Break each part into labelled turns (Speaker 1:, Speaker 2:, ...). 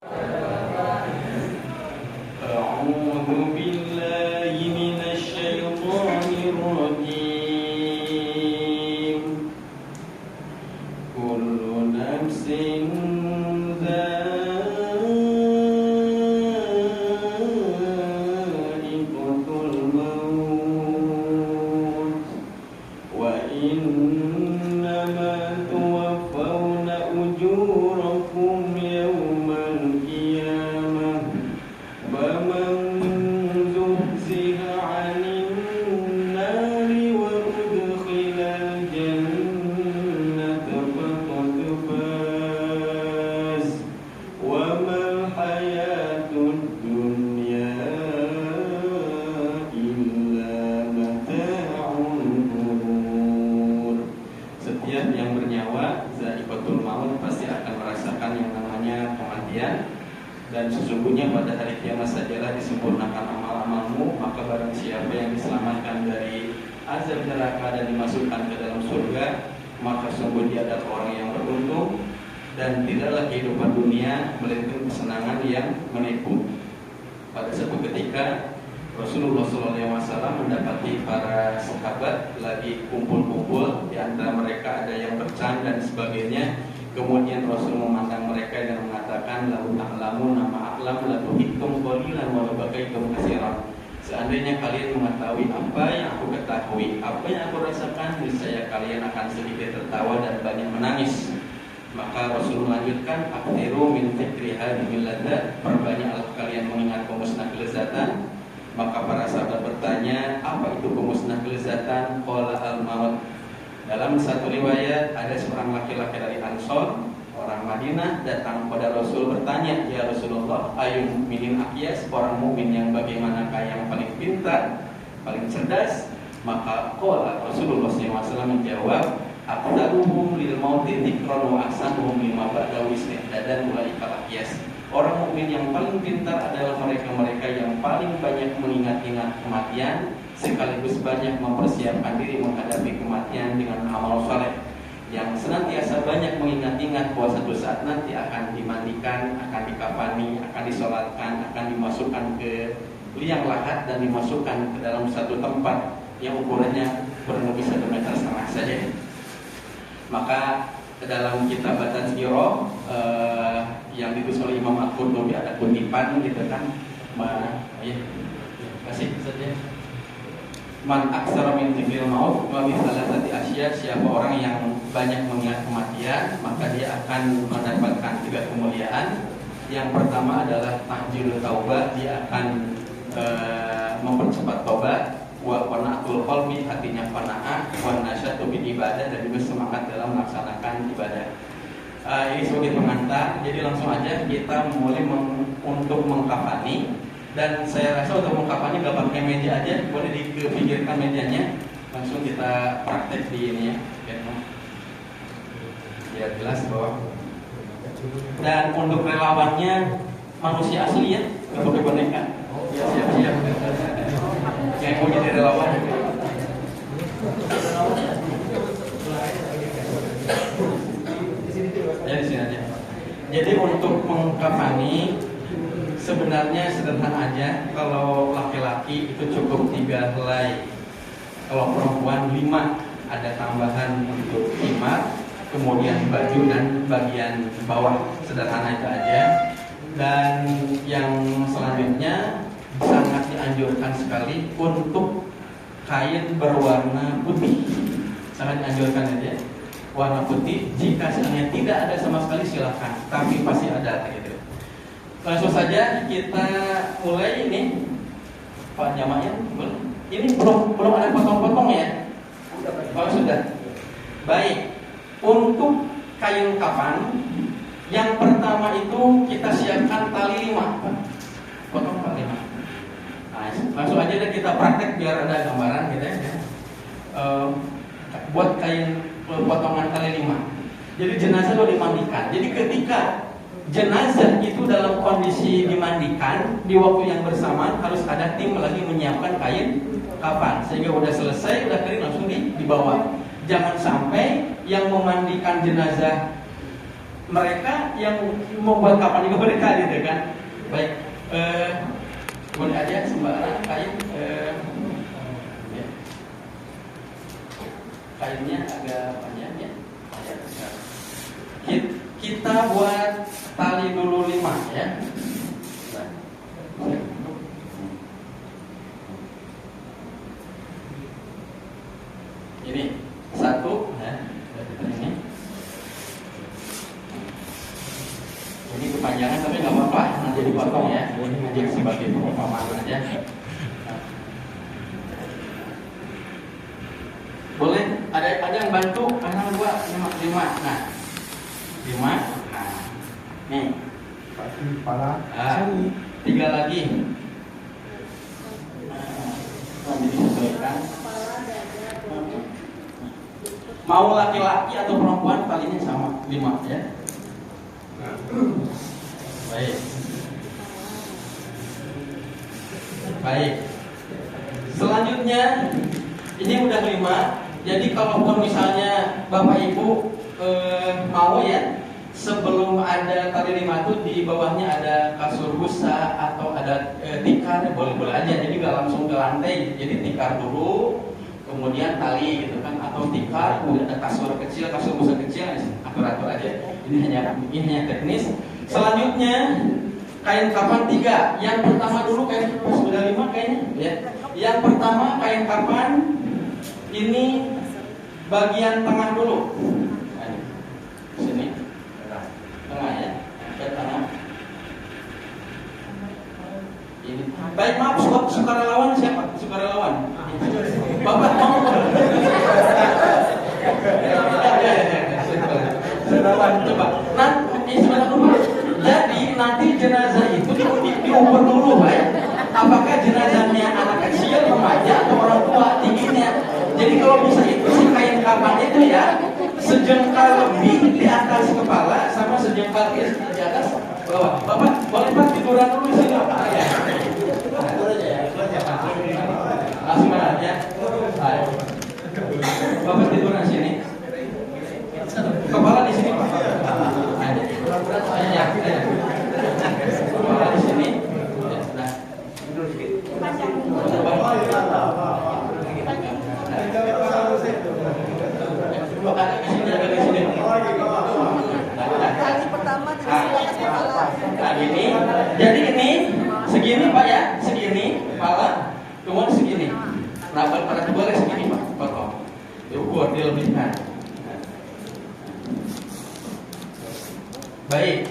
Speaker 1: أعوذ بالله من الشيطان الرجيم كل نفس ذائقة الموت وإنما توفون أجوركم يوم القيامة فمن زحزح عن النار وأدخل الجنة فقد فاز وما الحياة الدنيا إلا متاع الغرور. Setiap yang bernyawa zaiqatul maut pasti akan merasakan yang namanya kematian. Dan sesungguhnya pada hari kiamat sajalah disempurnakan amal-amalmu, maka barang siapa yang diselamatkan dari azab neraka dan dimasukkan ke dalam surga, maka sungguh dia adalah orang yang beruntung. Dan tidaklah kehidupan dunia melainkan kesenangan yang menipu. Pada suatu ketika Rasulullah SAW mendapati para sahabat lagi kumpul-kumpul, di antara mereka ada yang bercanda dan sebagainya. Kemudian Rasul memandang mereka dan mengatakan, lau ta'lamu nama a'lam la tuhittum qalilan wa la bakaitum katsiran. Seandainya kalian mengetahui apa yang aku ketahui, apa yang aku rasakan, niscaya kalian akan sedikit tertawa dan banyak menangis. Maka Rasul melanjutkan, akthiru min dzikri hadhil ladzat, perbanyaklah kalian mengingat pemusnah kelezatan. Maka para sahabat bertanya, apa itu pemusnah kelezatan? Qala al-maut. Dalam satu riwayat ada seorang laki-laki dari Ansor, orang Madinah, datang kepada Rasul bertanya, ya Rasulullah, ayun minin akyas, orang mukmin yang bagaimanakah yang paling pintar, paling cerdas? Maka qala Rasulullah SAW menjawab, aqdaruhum lil mauti dzikran wa ahsanuhum lima ba'da isti'dadan ulaika akyas. Orang mukmin yang paling pintar adalah mereka-mereka yang paling banyak mengingat-ingat kematian, sekaligus banyak mempersiapkan diri menghadapi kematian dengan amal saleh, yang senantiasa banyak mengingat-ingat bahwa suatu saat nanti akan dimandikan, akan dikafani, akan disolatkan, akan dimasukkan ke liang lahat dan dimasukkan ke dalam satu tempat yang ukurannya kurang lebih 1,5 meter saja. Maka ke dalam kitab Tazkirah yang ditulis oleh Imam Al-Qurtubi ada kutipan gitu kan, kasih saja. Man aksara min dzikril maut wa min salasati asya, siapa orang yang banyak mengingat kematian maka dia akan mendapatkan 3 kemuliaan. Yang pertama adalah tahjilul taubah, dia akan mempercepat taubat, wa qanaatul qalbi, hatinya qanaah, wa nasyatu bil ibadah, dan juga semangat dalam melaksanakan ibadah. Ini sebagai pengantar, jadi langsung aja kita mulai untuk mengkafani. Dan saya rasa untuk mengkafani nggak pakai meja aja, boleh dipinggirkan mejanya, langsung kita praktek di ini ya, biar jelas bahwa. Dan untuk relawannya manusia asli ya, nggak pakai boneka. Ya siap-siap. Yang mau jadi relawan. Ya di sini aja. Jadi untuk mengkafani sebenarnya sederhana aja. Kalau laki-laki itu cukup 3 helai, kalau perempuan 5. Ada tambahan untuk khimar, kemudian baju dan bagian bawah. Sederhana itu aja. Dan yang selanjutnya sangat dianjurkan sekali untuk kain berwarna putih. Sangat dianjurkan aja warna putih. Jika seandainya tidak ada sama sekali silakan, tapi pasti ada gitu. Langsung saja kita mulai ini. Pak Jamaah, ini belum ada potong-potong ya? Oh sudah. Baik. Untuk kain kafan, yang pertama itu kita siapkan tali 5. Potong tali 5. Nah, langsung aja deh kita praktek biar ada gambaran gitu ya. Buat kain potongan tali 5. Jadi jenazah lo dimandikan. Jadi ketika jenazah itu dalam kondisi dimandikan, di waktu yang bersamaan harus ada tim lagi menyiapkan kain kafan, sehingga udah selesai, udah kering, langsung dibawa. Jangan sampai yang memandikan jenazah mereka yang membuat kapan juga mereka gitu kan. Baik, boleh aja sembarang kain, ya. Kainnya agak panjang ya. Kita buat tali dulu 5 ya. Ini 1 ya. Ini kepanjangan tapi nggak apa-apa, nanti dipotong ya. Ini hanya sebagai perumpamaan aja. Boleh ada yang bantu, karena 2, 5. Nah, 5. Nah, nih.
Speaker 2: Kepala.
Speaker 1: 3 lagi. Nanti disesuaikan. Mau laki-laki atau perempuan talinya sama 5 ya. Baik. Selanjutnya ini udah 5. Jadi kalaupun misalnya Bapak Ibu mau ya, sebelum ada tali 5 itu di bawahnya ada kasur busa atau ada tikar, boleh-boleh aja. Jadi nggak langsung ke lantai. Jadi tikar dulu, kemudian tali gitu kan, atau tikar, kemudian ada kasur kecil, kasur busa kecil, atur-atur aja. Ini hanya teknis. Selanjutnya kain kapan 3. Yang pertama dulu kain sudah 5 kayaknya ya. Yang pertama kain kapan ini bagian tengah dulu. Sini. Tengah ya. Ke tengah. Ini. Baik, maaf, sukarelawan siapa? Sukarelawan. Bapak mau. Coba. Nah, ini sebentar dulu. Jadi nanti jenazah itu diukur dulu, ya. Apakah jenazahnya anak kecil, remaja, atau orang tua tingginya. Jadi kalau bisa itu si kain kapan itu ya sejengkal lebih di atas kepala sama sejengkal di atas bawah. Bapak boleh Pak tiduran dulu di sini Pak ya. Langsung aja. Bapak tiduran di sini. Kepala di sini Pak. Ya. Kepala di sini. Nah. Nah, gini. Jadi ini segini Pak ya, segini kepala, kemudian segini. Nah, pada boleh segini Pak, potong. Diukur, dilebihkan. Baik.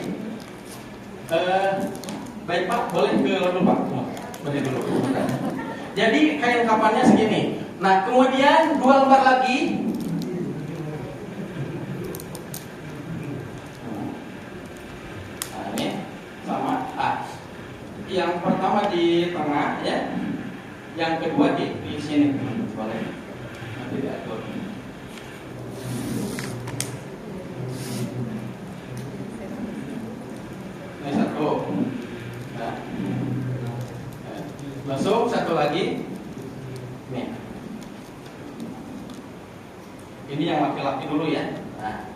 Speaker 1: Baik Pak, boleh ke dulu Pak. Boleh dulu. Jadi kain kapannya segini. Nah, kemudian 2 lembar lagi. Nah, ini sama. Yang pertama di tengah ya. Yang kedua di sini. Boleh. Nanti diatur. Ini 1. Nah. Masuk 1 lagi. Nih. Ini yang laki-laki dulu ya. Nah,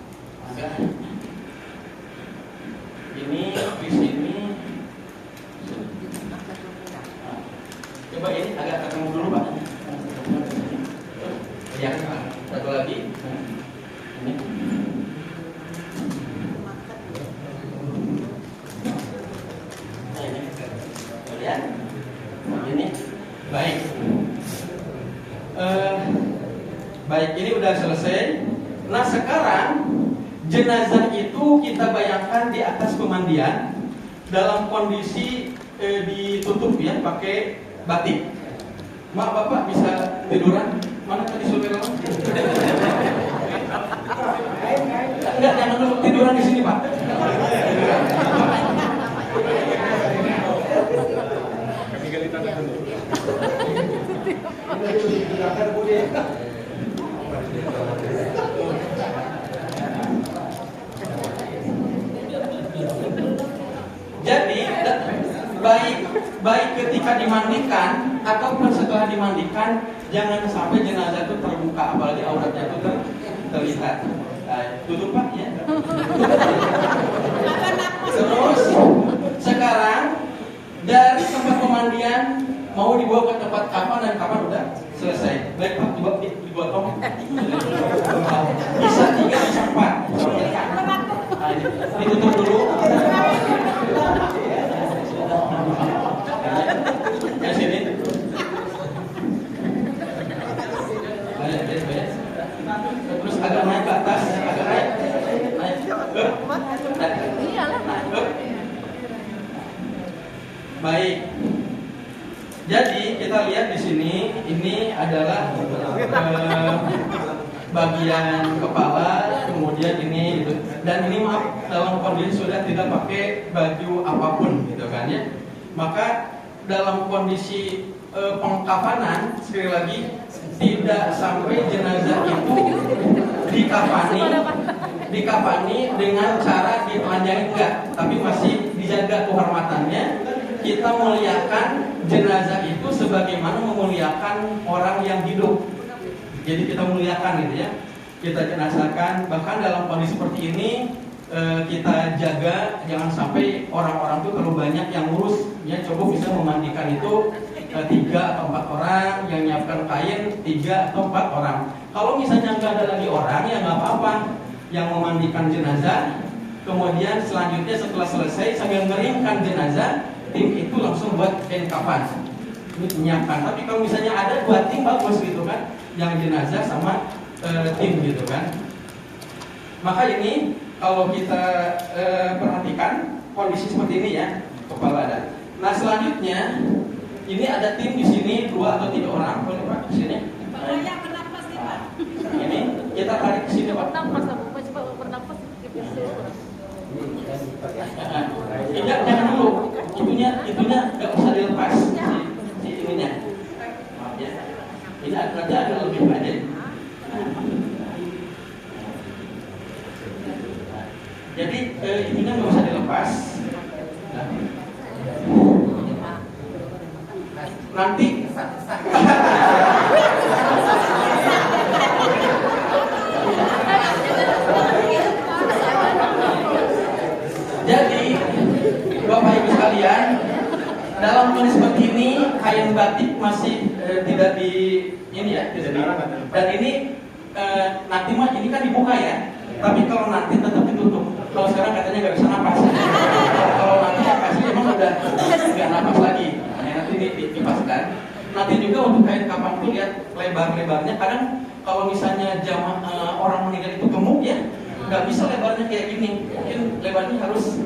Speaker 1: agak. Ini di sini. Nah, coba ini agak ketemu dulu Pak. Ya, 1 lagi. Ini. Nah, ini. Lihat. Ini. Baik. Baik, ini udah selesai. Nah, sekarang jenazah itu kita bayangkan di atas pemandian dalam kondisi ditutup ya pakai batik. Mak Bapak bisa tiduran? Mana tadi supir lo? Enggak, jangan dulu tiduran di sini Pak. Jadi baik ketika dimandikan ataupun setelah dimandikan, jangan sampai jenazah itu terbuka, apalagi auratnya itu terlihat. Tutup Pak ya. Terus sekarang dari tempat pemandian mau dibawa ke tempat kafan dan kafan udah selesai. Baik Pak, dibawa tong. Bisa 3, bisa 4. Nah, ditutup dulu. Ke sini. Terus agak naik ke atas, agak naik. Baik. Jadi kita lihat di sini, ini adalah bagian kepala, kemudian ini gitu. Dan ini maaf dalam kondisi sudah tidak pakai baju apapun gitu kan ya. Maka dalam kondisi pengkafanan sekali lagi tidak sampai jenazah itu dikafani dengan cara ditelanjangi enggak, tapi masih dijaga kehormatannya. Kita muliakan jenazah itu sebagaimana memuliakan orang yang hidup. Jadi kita muliakan gitu ya. Kita jenazahkan, bahkan dalam kondisi seperti ini kita jaga jangan sampai orang-orang itu terlalu banyak yang ngurus. Ya, coba bisa memandikan itu 3 atau 4 orang, yang nyiapkan kain 3 atau 4 orang. Kalau misalnya nggak ada lagi orang ya nggak apa-apa, yang memandikan jenazah. Kemudian selanjutnya setelah selesai sambil mengeringkan jenazah, tim itu langsung buat kain kafan. Ini menyiapkan. Tapi kalau misalnya ada 2 tim bagus gitu kan, yang jenazah sama tim gitu kan. Maka ini kalau kita perhatikan kondisi seperti ini ya, kepala ada. Nah selanjutnya ini ada tim di sini 2 atau 3 orang, boleh Pak di sini. Ini kita tarik ke sini Pak. Tidak, jangan dulu. Itunya nggak usah dilepas. Si ininya. Maaf ya. Ini agak lebih banyak. Jadi itunya nggak usah dilepas. Nanti jadi Bapak Ibu sekalian, dalam kondisi seperti ini kain batik masih tidak di ini ya, tidak di. Dan ini nanti mah ini kan dibuka ya. Tapi kalau nanti tetap ditutup. Kalau sekarang katanya nggak bisa napas. Kalau nanti kasih emang udah nggak napas lagi. Nanti dipaskan. Nanti juga untuk kain kafan itu lihat lebar-lebarnya. Kadang kalau misalnya orang meninggal itu gemuk ya, nggak bisa lebarnya kayak gini. Mungkin lebarnya harus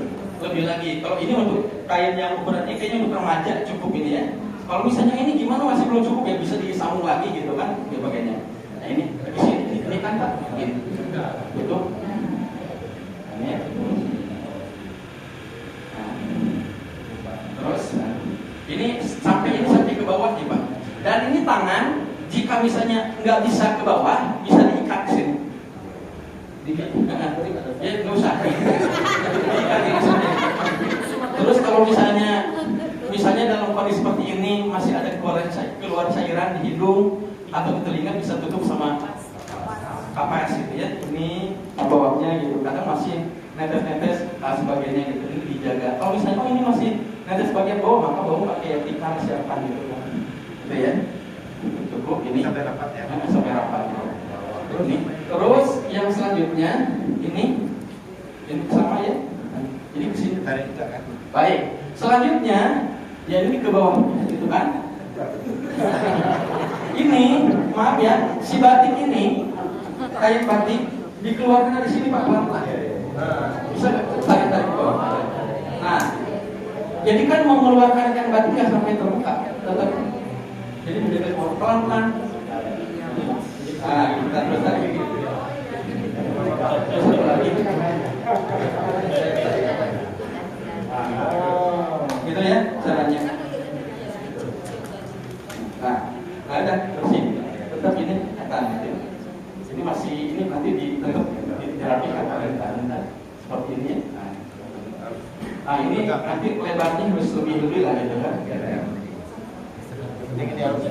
Speaker 1: lebih lagi. Kalau ini untuk kain yang ukurannya kayaknya untuk remaja cukup ini ya. Kalau misalnya ini gimana masih belum cukup ya bisa disambung lagi gitu kan, ya bagainya. Nah ini di sini ini kan Pak, ini itu. Ini ya. Terus ini sampai ke bawah nih Pak. Dan ini tangan jika misalnya nggak bisa ke bawah bisa diikat ke sini. Ya nggak usah. Diikat di sini. Terus kalau misalnya dalam kondisi seperti ini masih ada keluar cairan di hidung atau di telinga bisa tutup sama kapas gitu ya. Ini bawahnya gitu. Kadang masih netes-netes sebagainya gitu. Ini dijaga. Kalau misalnya ini masih netes bagian bawah, maka bawah pakai tikar siapkan gitu kan. Gitu ya. Cukup ini sampai rapat ya. Sampai rapat. Terus yang selanjutnya ini sama ya. Ini ke sini tarik kan. Baik. Selanjutnya ya ini ke bawah gitu kan. Ini maaf ya, si batik ini kain batik dikeluarkan dari sini Pak pelan-pelan. Bisa tarik ke bawah. Nah, jadi kan mau mengeluarkan kain batik nggak sampai terbuka, tetap. Jadi menjaga pelan-pelan. Nah, kita terus tarik gitu. Terus satu lagi. Gitu ya caranya. Nah, ada terus ini. Tetap ini akan gitu. Ini masih ini nanti diterapikan seperti ini ya. Nah ini nanti lebarnya harus lebih lah gitu kan. Ini harus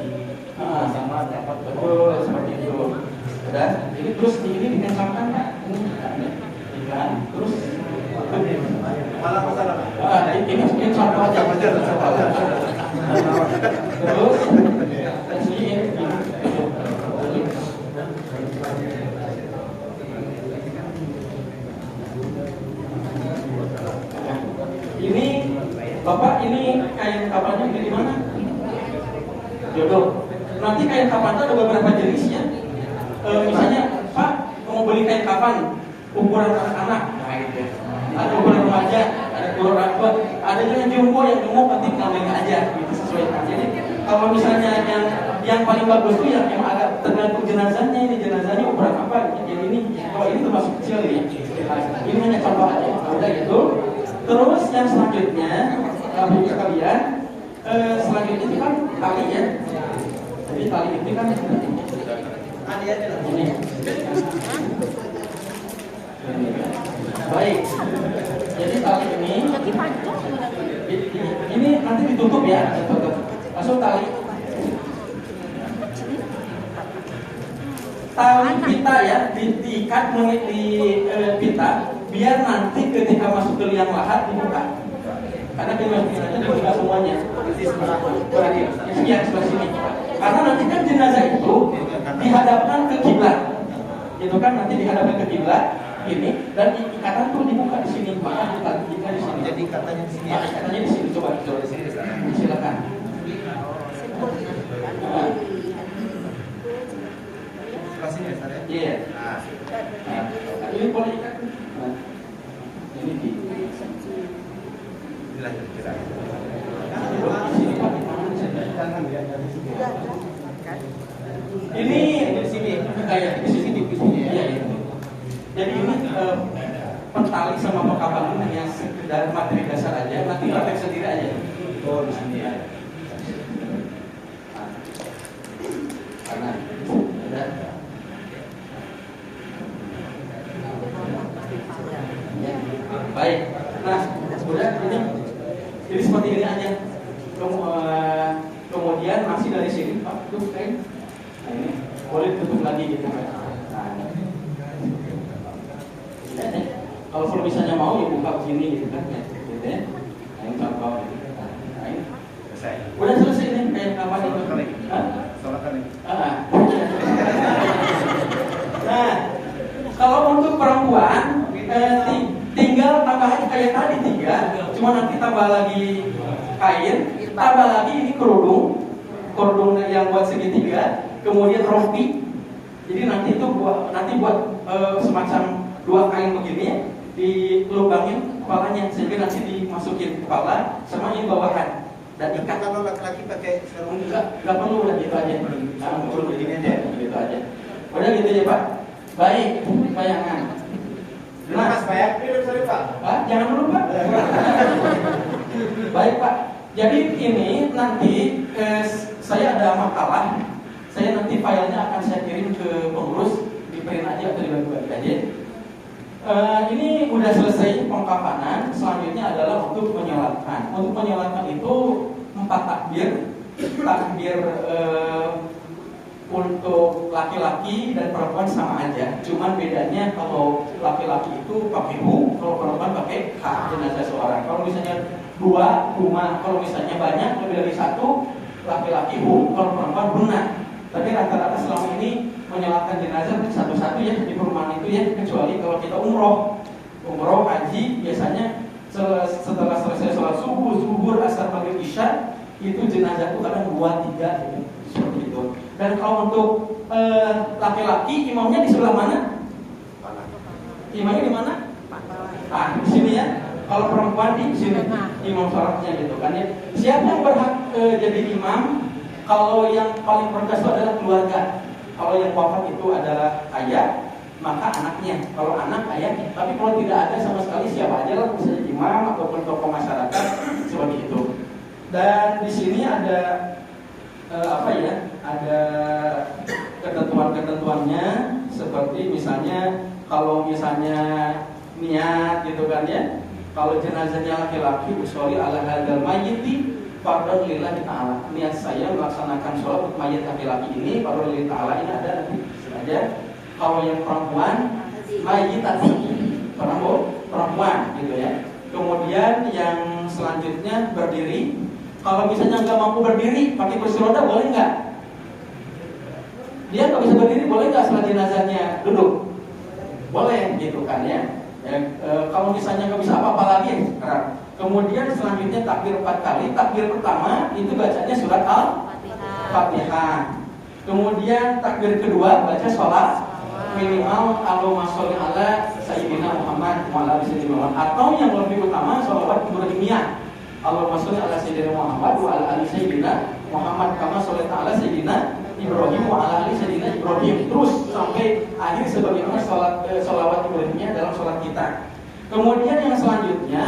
Speaker 1: sama dapat betul seperti itu. Dan ini terus ini dikencangkan Pak. ya kan? Terus
Speaker 2: Malah masalah.
Speaker 1: ini contoh aja. Terus ini Bapak, ini kain kafannya dari mana? Jodoh. Nanti kain kafan itu ada beberapa jenisnya. Misalnya, Pak mau beli kain kafan ukuran anak-anak, nah gitu. Ada ukuran remaja, ada ukuran orang tua, ada juga yang jumbo, yang gemuk nanti ngambil aja, gitu sesuaikan. Jadi kalau misalnya yang paling bagus itu yang agak tergantung jenazahnya, ini jenazahnya ukuran apa? Jadi ini kalau ini termasuk kecil ya. Ini hanya contoh aja. Udah gitu. Terus yang selanjutnya, kalian selanjutnya itu kan tali ya. Jadi tali itu kan ini. Baik. Jadi tali ini nanti ditutup ya, ditutup. Masuk tali pita ya, diikat di pita biar nanti ketika masuk ke liang lahat dibuka. Karena dimasukin aja dibuka semuanya. Berarti sekian sebelah sini. Karena nanti kan jenazah itu dihadapkan ke kiblat. Itu kan nanti dihadapkan ke kiblat ini dan ikatan tuh dibuka di sini, maka kita di sini. Jadi ikatannya di sini. Ya, ikatannya di sini, coba di sini. Silakan. Sebelah sini ya, Ustaz ya? Iya. Nah, ini boleh ikat. Nah, ini di jelas. Ini di sini, kayak di sini. Iya. Jadi ini pentali sama pengkapan ini hanya sekedar materi dasar aja, nanti praktek sendiri aja. Oh di sini ya. Karena ada. Baik. Nah, sudah ini seperti ini aja. Kemudian masih dari sini, Pak, tuh kain. Nah, ini boleh tutup lagi gitu. Kalau misalnya mau ya buka begini gitu kan ya, gitu ya. Nah, ini contoh gitu. Nah, ini selesai. Udah selesai nih kayak kapan itu? Sholat kali. Nah, kalau untuk perempuan tinggal tambah aja kayak tadi 3, cuma nanti tambah lagi kain, tambah lagi ini kerudung yang buat segitiga, kemudian rompi. Jadi nanti itu buat semacam 2 kain begini ya, dilubangin kepalanya sehingga nanti dimasukin kepala sama ini bawahan dan ikat. Kalau laki-laki pakai sarung enggak perlu, udah gitu aja. Nah, perlu begini aja, gitu aja. Udah gitu ya Pak. Baik, bayangan. Mas, Pak ya? Pak, jangan dulu Pak. Baik Pak. Jadi ini nanti saya ada makalah. Saya nanti filenya akan saya kirim ke pengurus, di print aja atau dibagi-bagi aja. Ini udah selesai pengkafanan. Selanjutnya adalah untuk menyolatkan. Untuk menyolatkan itu 4 takbir. Takbir untuk laki-laki dan perempuan sama aja. Cuman bedanya kalau laki-laki itu pakai hu, kalau perempuan pakai ha, jenazah seorang. Kalau misalnya 2 rumah, kalau misalnya banyak lebih dari 1, laki-laki hu, kalau perempuan benar. Tapi rata-rata selama ini menyolatkan jenazah satu-satu ya di perumahan itu ya, kecuali kalau kita umroh haji biasanya setelah selesai sholat subuh, zuhur, asar, maghrib, isya itu jenazah itu kadang 2, 3 gitu, seperti itu. Dan kalau untuk laki-laki imamnya di sebelah mana? Imamnya di mana? Di sini ya. Kalau perempuan di sini imam sholatnya gitu kan ya. Siapa yang berhak jadi imam? Kalau yang paling berkas itu adalah keluarga. Kalau yang wafat itu adalah ayah, maka anaknya. Kalau anak ayahnya. Tapi kalau tidak ada sama sekali siapa aja lah, misalnya imam ataupun tokoh masyarakat seperti itu. Dan di sini ada ada ketentuan-ketentuannya seperti misalnya kalau misalnya niat gitu kan ya. Kalau jenazahnya laki-laki, usolli ala hadzal mayyiti fardhon lillahi ta'ala. Niat saya melaksanakan sholat untuk mayat laki-laki ini fardhon lillahi ta'ala, ini ada nanti aja. Kalau yang perempuan mayyitati
Speaker 3: perempuan gitu ya. Kemudian yang selanjutnya berdiri. Kalau misalnya nggak mampu berdiri, pakai kursi roda boleh nggak? Dia nggak bisa berdiri, boleh nggak sholat jenazahnya duduk? Boleh gitu kan ya. Kalau misalnya nggak bisa apa-apa lagi. Kemudian selanjutnya takbir 4 kali. Takbir pertama itu bacanya surat Al-Fatihah. Kemudian takbir kedua baca sholat minimal Allahumma sholli ala sayyidina Muhammad wa ala sayyidina Muhammad, atau yang lebih utama sholawat Ibrahimiyah. Allahumma sholli ala sayyidina Muhammad wa ala sayyidina Muhammad kama sholli ala sayyidina Ibrahim wa ala ali sayyidina Ibrahim, terus sampai akhir sebagaimana sholawat Ibrahimiyah dalam sholat kita. Kemudian yang selanjutnya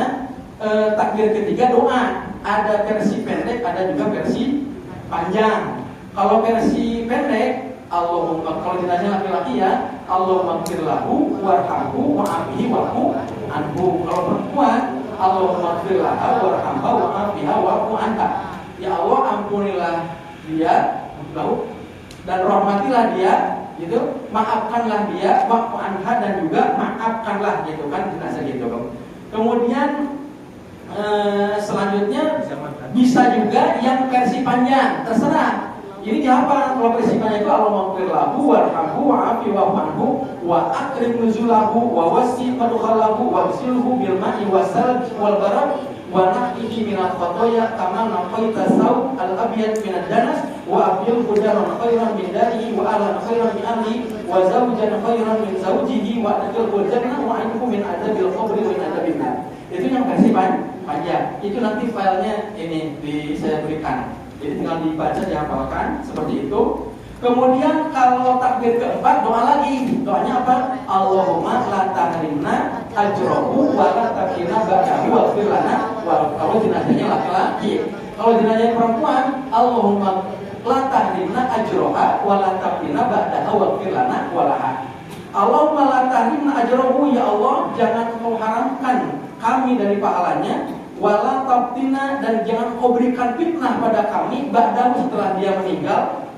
Speaker 3: takbir ketiga doa. Ada versi pendek, ada juga versi panjang. Kalau versi pendek, Allahumma, kalau jenazahnya laki-laki ya, Allahumma gfir lahu warhamhu wa'afihi wa'fu anhu. Kalau perempuan, Allahumma gfir laha warhamha wa'afiha wa'fu anha. Ya Allah, ampunilah dia dan rahmatilah dia, gitu. Maafkanlah dia, wa'fu anha, dan juga maafkanlah, gitu kan, jenazah gitu. Kemudian selanjutnya bisa juga yang versi panjang, terserah. Ini dihafal. Kalau versi panjang itu Allahumma gfir lahu warhamhu wa'afi wa'fu anhu wa akrim nuzulahu wa wasi' madkhalahu wa ghsilhu bil ma'i wasal wal barad wa naqihi minal khotoya kama naqaita saw al abyad minad danas wa abyul hudaran khairan min darihi wa ala khairan min ahli wa zawjan khairan min zawjihi wa adkhilhu jannah wa anhu min adzabil qabri wa min adzabin nar. Itu yang versi panjang. Itu nanti filenya ini saya berikan. Jadi tinggal dibaca, dihafalkan seperti itu. Kemudian kalau takbir keempat doa lagi. Doanya apa? Allahumma la tahrimna ajrahu wa la taqina ba'dahu wa fir lana. Kalau jenazahnya laki-laki. Kalau jenazahnya perempuan, Allahumma la tahrimna ajraha wa la taqina ba'dahu wa fir lana wa laha. Allahumma la tahrimna ajrahu, ya Allah, jangan kau haramkan kami dari pahalanya, wala tabtina, dan jangan kau berikan fitnah pada kami ba'dahu, setelah dia meninggal,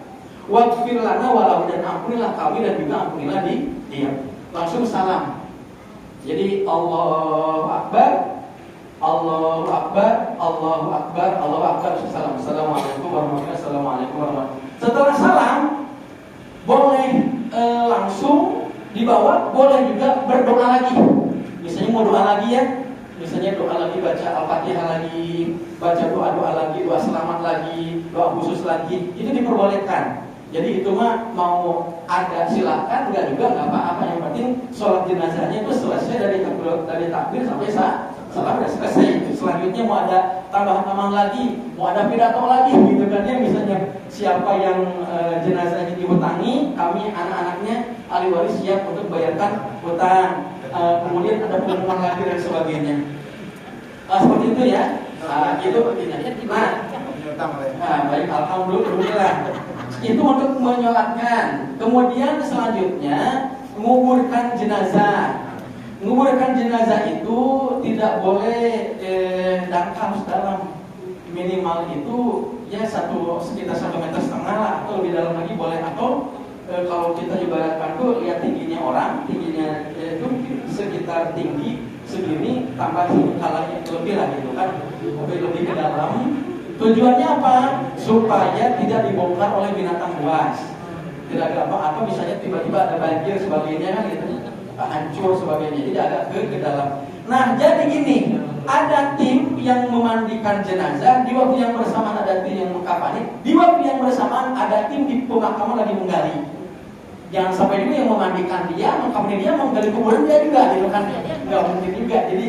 Speaker 3: waghfir lana walahu, dan ampunilah kami dan juga ampunilah dia. Langsung salam. Jadi Allahu Akbar, Allahu Akbar, Allahu Akbar, Allahu Akbar, salam. Assalamualaikum warahmatullahi wabarakatuh. Setelah salam boleh langsung dibawa, boleh juga berdoa lagi. Misalnya mau doa lagi ya, misalnya doa lagi, baca Al-Fatihah lagi, baca doa-doa lagi, doa selamat lagi, doa khusus lagi, itu diperbolehkan. Jadi itu mah mau ada silakan, enggak juga enggak apa-apa. Yang penting sholat jenazahnya itu selesai dari takbir sampai salam sudah selesai. Selanjutnya mau ada tambahan amal lagi, mau ada pidato lagi, gitu kan ya. Misalnya siapa yang jenazahnya dihutangi, kami anak-anaknya ahli waris siap untuk bayarkan hutang. Kemudian ada pengumuman lagi dan sebagainya. Seperti itu ya. Itu baik, alhamdulillah. Itu untuk menyolatkan. Kemudian selanjutnya menguburkan jenazah. Menguburkan jenazah itu tidak boleh dangkal dalam, minimal itu ya sekitar 1,5 meter lah, atau lebih dalam lagi boleh. Atau kalau kita ibaratkan tuh lihat tingginya orang, tingginya itu sekitar tinggi segini tambah kalanya lebih lah gitu kan, lebih ke dalam. Tujuannya apa? Supaya tidak dibongkar oleh binatang buas. Tidak gampang, atau misalnya tiba-tiba ada banjir sebagainya kan gitu, hancur sebagainya, jadi agak ke dalam. Nah, jadi gini, ada tim yang memandikan jenazah, di waktu yang bersamaan ada tim yang mengkafani, di waktu yang bersamaan ada tim di pemakaman lagi menggali. Jangan sampai dulu yang memandikan dia, mengkafani dia, menggali kuburan dia juga, gitu kan? Nggak mungkin juga. Jadi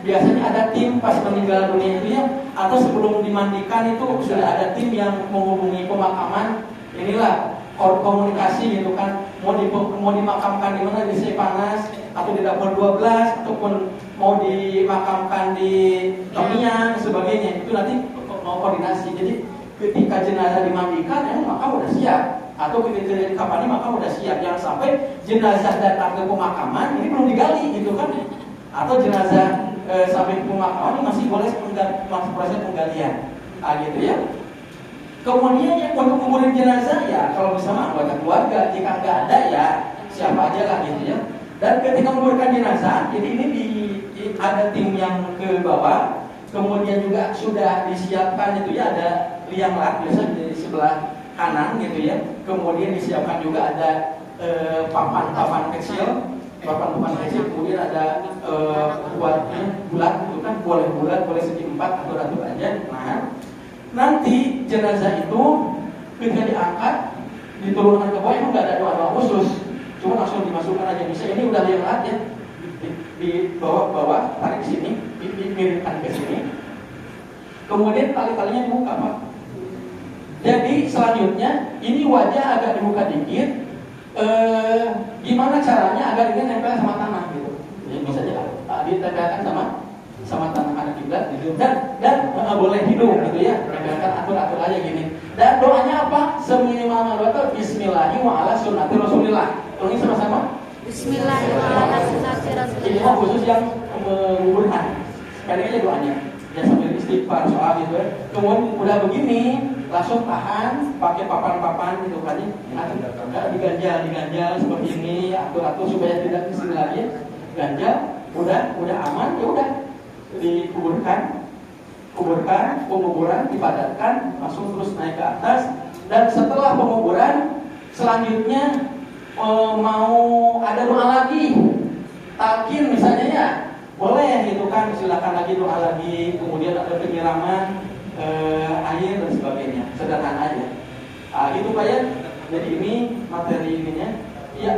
Speaker 3: biasanya ada tim pas meninggal dunia itu ya, atau sebelum dimandikan itu sudah ada tim yang menghubungi pemakaman. Inilah komunikasi gitu kan, mau dimakamkan di mana, di Sepanas atau di dapur 12, ataupun mau dimakamkan di Tomiang sebagainya, itu nanti mau koordinasi. Jadi ketika jenazah dimandikan, makam udah siap, atau ketika dikafani makam udah siap. Jangan sampai jenazah datang ke pemakaman ini belum digali gitu kan, atau jenazah sampai ke pemakaman ini masih boleh proses penggalian, gitu ya. Kemudian yang untuk menguburin jenazah ya kalau bersama anggota keluarga, jika nggak ada ya siapa aja lah gitu ya. Dan ketika menguburkan jenazah, jadi ini ada tim yang ke bawah, kemudian juga sudah disiapkan itu ya, ada liang lahat biasa di sebelah kanan gitu ya. Kemudian disiapkan juga ada papan kecil, kemudian ada bulat itu kan, boleh bulat, boleh segi 4 atur aja. Nah, nanti jenazah itu ketika diangkat diturunkan ke bawah, emang nggak ada doa khusus, cuma langsung dimasukkan aja. Bisa ini udah liang lahat ya, di bawah tarik ke sini, dimiringkan ke sini, kemudian tali-talinya dibuka Pak. Jadi selanjutnya ini wajah agak dibuka dikit. Gimana caranya agar ini nempel sama tanah gitu? Ya, bisa aja ditempelkan sama tanah ada kiblat dan boleh hidup gitu ya. Tempelkan atur aja gini. Dan doanya apa? Seminimal doa itu Bismillahirrahmanirrahim wa ala sunnati Rasulillah. Ulangi sama-sama.
Speaker 4: Bismillahirrahmanirrahim.
Speaker 3: Ini mah khusus yang menguburkan. Pendek aja doanya. Ya sambil istighfar soal gitu ya. Kemudian udah begini, langsung tahan, pakai papan-papan gitu kan ya. Diganjal seperti ini, atur supaya tidak kesini lagi. Ganjal, udah aman, ya udah dikuburkan. Penguburan dipadatkan, langsung terus naik ke atas. Dan setelah penguburan, selanjutnya mau ada doa lagi, talqin misalnya ya, boleh gitu kan, silakan lagi doa lagi. Kemudian ada penyiraman air dan sebagainya, sederhana aja. Itu Pak ya. Jadi ini materi ininya ya,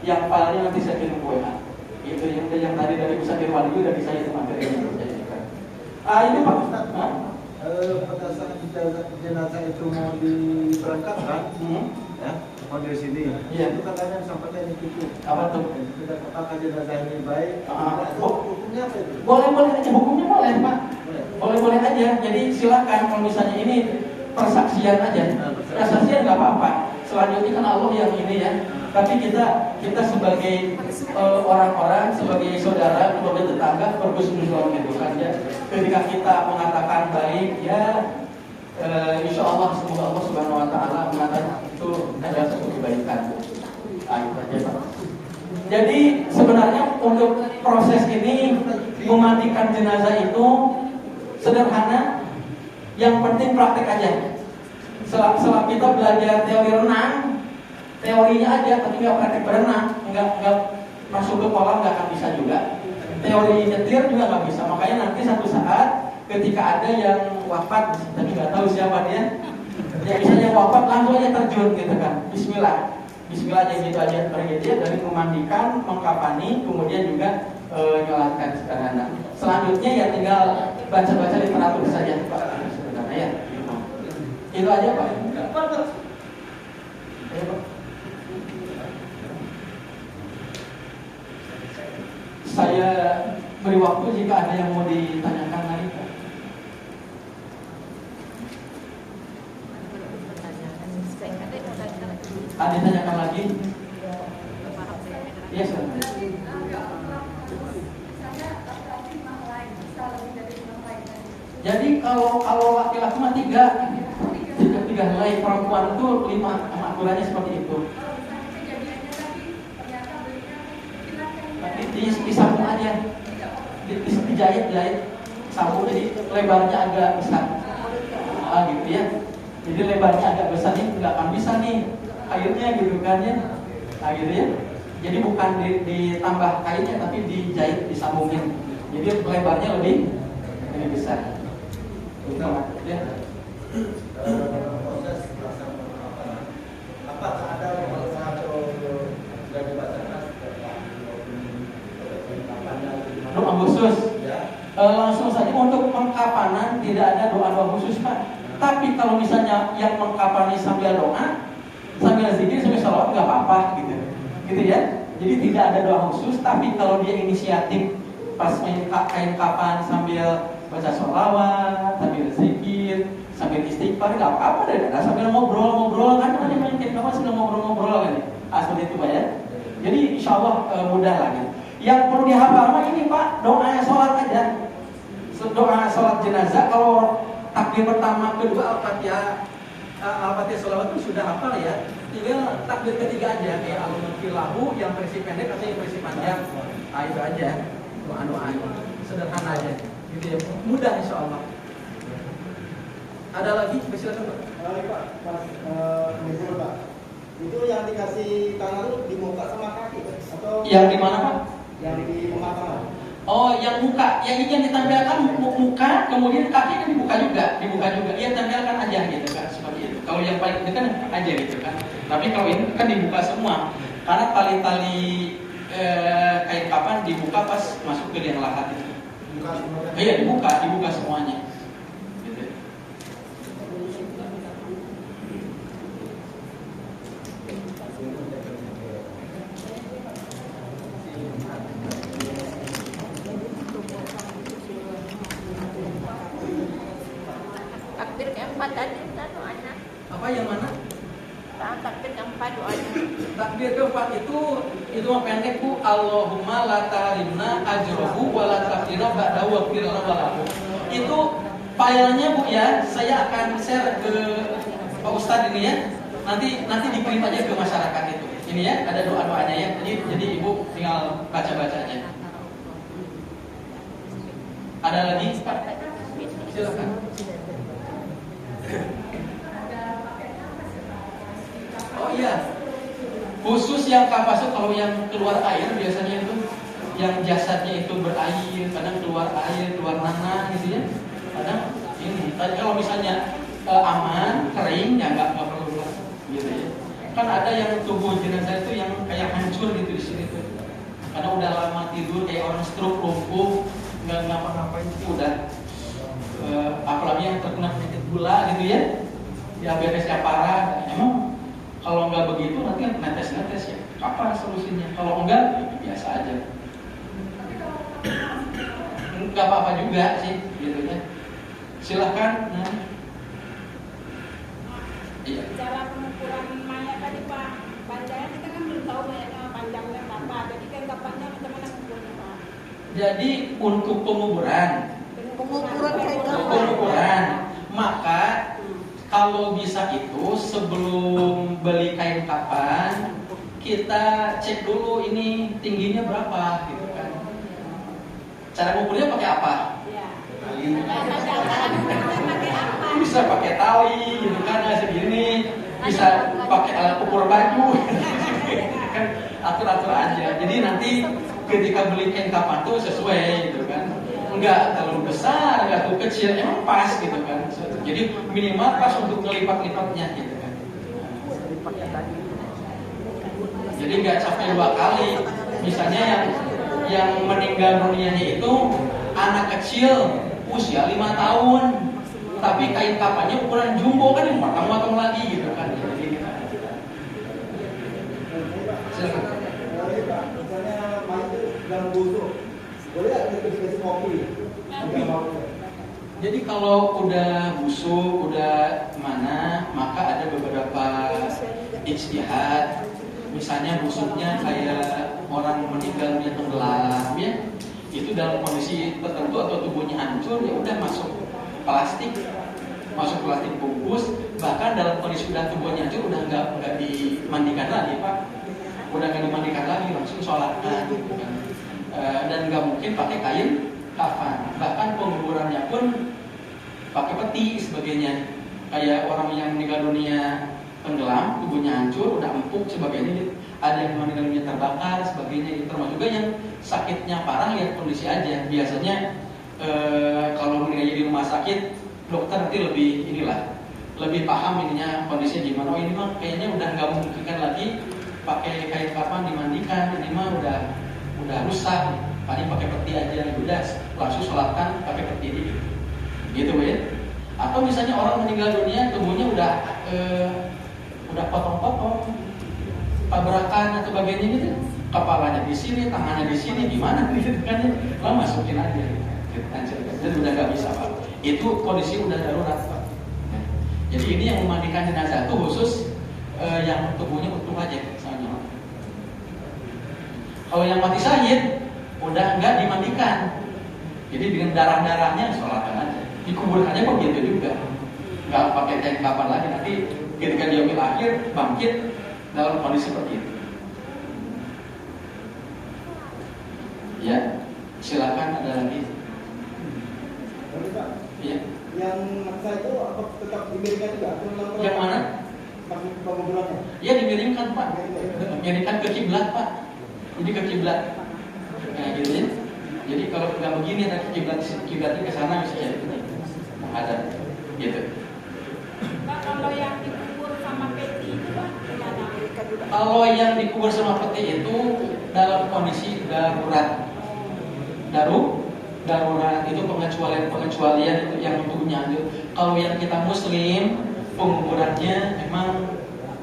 Speaker 3: yang filenya nanti saya kirim WA. Itu yang tadi dari Ustaz Irwan itu dari saya, itu materinya. Ini Pak Ustaz,
Speaker 2: pada saat jenazah itu mau diberangkatkan, ya, mau dari sini, itu katanya sampaikan itu.
Speaker 3: Apa tuh?
Speaker 2: Tidak apakah jenazah ini baik? Hukumnya apa itu?
Speaker 3: Boleh aja, hukumnya boleh Pak. Boleh aja. Jadi silakan kalau misalnya ini persaksian aja. Persaksian nggak apa-apa. Selanjutnya kan Allah yang ini ya. Tapi kita sebagai orang-orang, sebagai saudara, sebagai tetangga, berhusnuzon gitu kan ya. Ketika kita mengatakan baik ya, insya Allah semoga Allah Subhanahu Wa Taala mengatakan itu adalah satu kebaikan. Itu aja Pak. Jadi sebenarnya untuk proses ini memandikan jenazah itu sederhana, yang penting praktek aja. Setelah kita belajar teori renang, teorinya aja, tapi nggak praktek berenang, nggak masuk ke kolam nggak akan bisa juga. Teori nyetir juga nggak bisa. Makanya nanti satu saat ketika ada yang wafat, tapi nggak tahu siapa dia, ya misalnya wafat langsung aja terjun gitu kan, Bismillah aja gitu aja, begitu ya, dari memandikan, mengkafani, kemudian juga nyolatkan sederhana. Selanjutnya ya tinggal baca-baca literatur saja Pak, sederhana ya. Itu aja Pak. Ayo Pak. Saya beri waktu jika ada yang mau ditanyakan lagi Pak. Ada ditanyakan lagi? Iya, jadi kalau laki-laki mah tiga helai, perempuan itu 5, aturannya seperti itu. Disambung aja, dijahit sambung, jadi lebarnya agak besar, gitu ya. Jadi lebarnya agak besar ini nggak akan bisa nih airnya gitu kan ya, gitu ya. Jadi bukan ditambah kainnya, tapi dijahit, disambungin. Jadi lebarnya lebih besar. Ya.
Speaker 2: Proses apakah ada atau sudah dibacakan
Speaker 3: doa khusus? Langsung saja untuk pengkapanan tidak ada doa khusus Pak. Tapi kalau misalnya yang mengkapani sambil doa, sambil zikir, sambil sholawat nggak apa-apa gitu ya. Jadi tidak ada doa khusus. Tapi kalau dia inisiatif pas main kain kapan sambil baca sholawat, sambil zikir, sambil istighfar, nggak apa-apa deh. Sambil ngobrol kan ada banyak kain kapan sambil ngobrol kan. Seperti itu Pak ya. Jadi insya Allah mudah lah gitu. Yang perlu dihafal mah ini Pak, doa sholat aja. Doa sholat jenazah, kalau takbir pertama, kedua, Al-Fatihah, Al-Fatihah sholawat itu sudah hafal ya, tinggal takbir ketiga aja kayak Al-Mufilahu yang versi pendek atau yang versi panjang. Itu aja, doa-doa sederhana aja, gitu ya, mudah insya Allah. Ada lagi? Silakan Pak.
Speaker 4: Pak, pas Pak, itu yang dikasih tangan itu di muka sama kaki atau
Speaker 3: Yang di mana Pak?
Speaker 4: yang di pemakaman?
Speaker 3: Oh, yang muka, yang ini ditampilkan muka, kemudian kaki kan dibuka juga. Iya, tampilkan aja gitu kan, seperti itu. Kalau yang paling dekat aja gitu kan. Tapi kalau ini kan dibuka semua, karena tali-tali kain kapan dibuka pas masuk ke liang lahat itu. Iya, dibuka semuanya. Gitu.
Speaker 5: Takbir keempat tadi doanya.
Speaker 3: Apa yang mana?
Speaker 5: Takbir keempat doanya.
Speaker 3: Takbir keempat itu mah pendek Bu. Allahumma la tahrimna ajrohu wa la taftina ba'dahu wa firna walahu. Itu filenya Bu ya, saya akan share ke Pak Ustadz ini ya. Nanti dikirim aja ke masyarakat itu. Ini ya, ada doa-doanya ya. Jadi Ibu tinggal baca-bacanya. Ada lagi Pak? Silakan. Oh iya, khusus yang kapasu, kalau yang keluar air biasanya itu yang jasadnya itu berair, kadang keluar air, keluar nanah gitu ya. Kadang ini, kalau misalnya aman, kering, ya nggak perlu keluar gitu ya. Kan ada yang tubuh jenazah itu yang kayak hancur gitu di sini tuh. Karena udah lama tidur kayak orang stroke, lumpuh, nggak ngapa-ngapain itu udah. Apalagi yang terkena penyakit gula gitu ya, diabetesnya parah. Emang kalau nggak begitu nanti netes ya. Kapan solusinya? Kalau enggak, biasa aja. Nggak apa-apa juga sih, gitu ya. Silahkan. Nah. Iya.
Speaker 5: Cara pengukuran mayat tadi Pak, panjangnya kita kan belum tahu mayatnya panjangnya berapa. Jadi kan kapannya macam-macam mengukurnya Pak.
Speaker 3: Jadi untuk penguburan, maka kalau bisa itu sebelum beli kain kapan kita cek dulu ini tingginya berapa gitu kan. Cara ngukurnya pakai apa?
Speaker 5: Iya.
Speaker 3: Bisa pakai tali gitu kan, segini. Bisa pakai alat ukur baju. Kan atur-atur aja. Jadi nanti ketika beli kain kapan tuh sesuai gitu kan. Enggak terlalu besar, enggak terlalu kecil, emang pas gitu kan. Jadi minimal pas untuk ngelipat-lipatnya gitu kan. Jadi enggak sampai 2 kali. Misalnya yang meninggal dunianya itu anak kecil usia 5 tahun, tapi kain kapannya ukuran jumbo kan, yang matang-matang lagi gitu kan. Jadi gitu. Silakan.
Speaker 4: Misalnya mayat itu dalam busuk, boleh nggak dikasih kopi?
Speaker 3: Jadi kalau udah busuk, udah mana, maka ada beberapa ijtihad. Misalnya busuknya kayak orang meninggal dunia tenggelam ya, itu dalam kondisi tertentu atau tubuhnya hancur, ya udah masuk plastik bungkus. Bahkan dalam kondisi udah tubuhnya hancur, udah nggak dimandikan lagi Pak, udah nggak dimandikan lagi, langsung sholatkan gitu kan. Dan nggak mungkin pakai kain kafan. Bahkan penguburannya pun pakai peti sebagainya. Kayak orang yang meninggal dunia tenggelam, tubuhnya hancur, udah empuk sebagainya. Ada yang meninggal dunia terbakar sebagainya. Termasuk juga yang sakitnya parah, lihat kondisi aja. Biasanya kalau meninggal di rumah sakit, dokter nanti lebih paham ininya kondisinya gimana. Oh ini mah kayaknya udah nggak memungkinkan lagi pakai kain kafan dimandikan. Ini mah udah rusak, paling pakai peti aja, udah langsung sholatkan pakai peti gitu ya. Atau misalnya orang meninggal dunia tubuhnya udah potong-potong, tabrakan atau bagainya gitu, kepalanya di sini, tangannya di sini, gimana gitu kan, lo masukin aja gitu. Jadi udah nggak bisa Pak, itu kondisi udah darurat Pak. Jadi ini yang memandikan jenazah itu khusus yang tubuhnya utuh aja misalnya. Kalau yang mati syahid udah nggak dimandikan, jadi dengan darah-darahnya sholatkan aja. Dikuburkannya kok gitu juga. nggak pakai kain kapan lagi, nanti ketika di yaumil akhir bangkit dalam kondisi seperti itu. Ya, silakan ada lagi.
Speaker 4: Tapi Pak,
Speaker 3: Iya.
Speaker 4: yang maksa itu apa tetap diberikan juga?
Speaker 3: Yang mana?
Speaker 4: Penguburannya.
Speaker 3: Ya dimiringkan Pak, dimiringkan ke kiblat Pak. Jadi ke kiblat. Nah gitu ya. Jadi kalau nggak begini ada kiblatnya ke sana misalnya itu ada gitu.
Speaker 5: Pak, kalau yang dikubur sama peti itu Pak, gimana?
Speaker 3: Kalau yang dikubur sama peti itu dalam kondisi darurat, darurat itu pengecualian itu yang untuknya. Kalau yang kita muslim penguburannya memang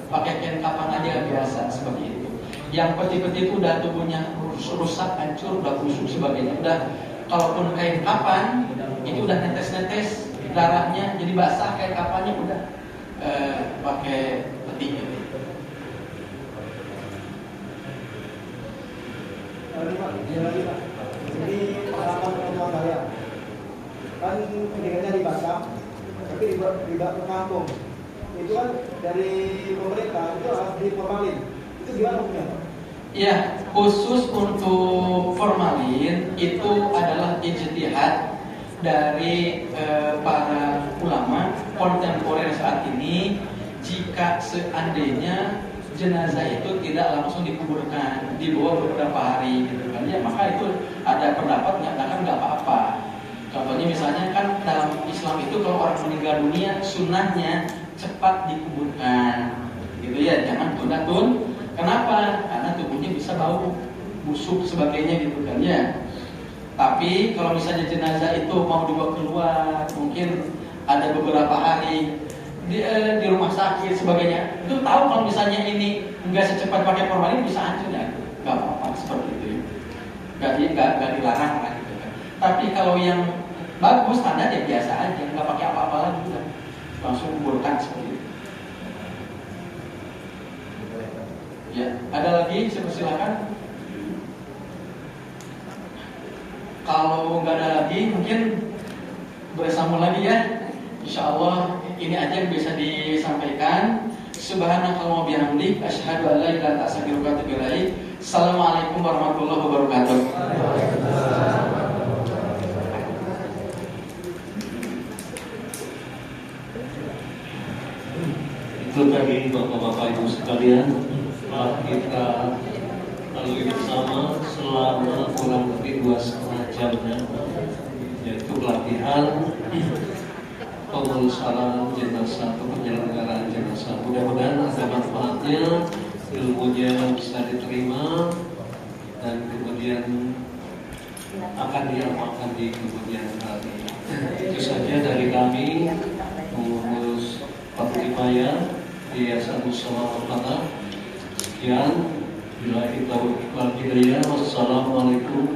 Speaker 3: pakai kain kapan aja biasa seperti itu. Yang peti-peti itu udah tubuhnya rusak, hancur, udah busuk sebagainya. Udah, kalaupun kain kapan itu udah netes-netes darahnya, jadi basah kain kapannya udah pakai peti gitu.
Speaker 4: Lalu Pak, lagi Pak. Ini pengalaman orang saya. Kan pendidikannya di Batam, tapi di kampung. Itu kan dari pemerintah itu harus diformalin. Itu gimana hukumnya Pak?
Speaker 3: Ya, khusus untuk formalin itu adalah ijtihad dari para ulama kontemporer saat ini. Jika seandainya jenazah itu tidak langsung dikuburkan, dibawa beberapa hari gitu kan, ya maka itu ada pendapat menyatakan nggak apa-apa. Contohnya misalnya kan dalam Islam itu kalau orang meninggal dunia sunnahnya cepat dikuburkan, gitu ya, jangan tunda-tunda. Kenapa? Karena tubuhnya bisa bau, busuk sebagainya gitu kan ya. Tapi kalau misalnya jenazah itu mau dibawa keluar, mungkin ada beberapa hari di rumah sakit sebagainya, itu tahu kalau misalnya ini nggak secepat pakai formalin bisa hancur ya, nggak apa-apa seperti itu. Nggak dilarang lah gitu kan. Tapi kalau yang bagus standar ya biasa aja, nggak pakai apa-apa lagi kan, langsung kuburkan seperti itu. Ya, ada lagi, silakan. Kalau nggak ada lagi, mungkin bersambung lagi ya. Insya Allah ini aja yang bisa disampaikan. Subhanakallahumma wa bihamdik, asyhadu an la ilaha illa anta astaghfiruka wa atubu ilaik. Assalamualaikum warahmatullahi wabarakatuh.
Speaker 6: Itu tadi Bapak-Bapak Ibu sekalian, kita lalui bersama selama kurang lebih 2,5 jamnya, yaitu pelatihan penguruskan jenazah atau penyelenggaraan jenazah. Mudah-mudahan ada manfaatnya, ilmunya bisa diterima dan kemudian akan diamalkan di kemudian hari. Itu saja dari kami, pengurus Fatimaya Yayasan Musyawarah Mufakat. Sekian, bila kita wal hidayah. Wassalamualaikum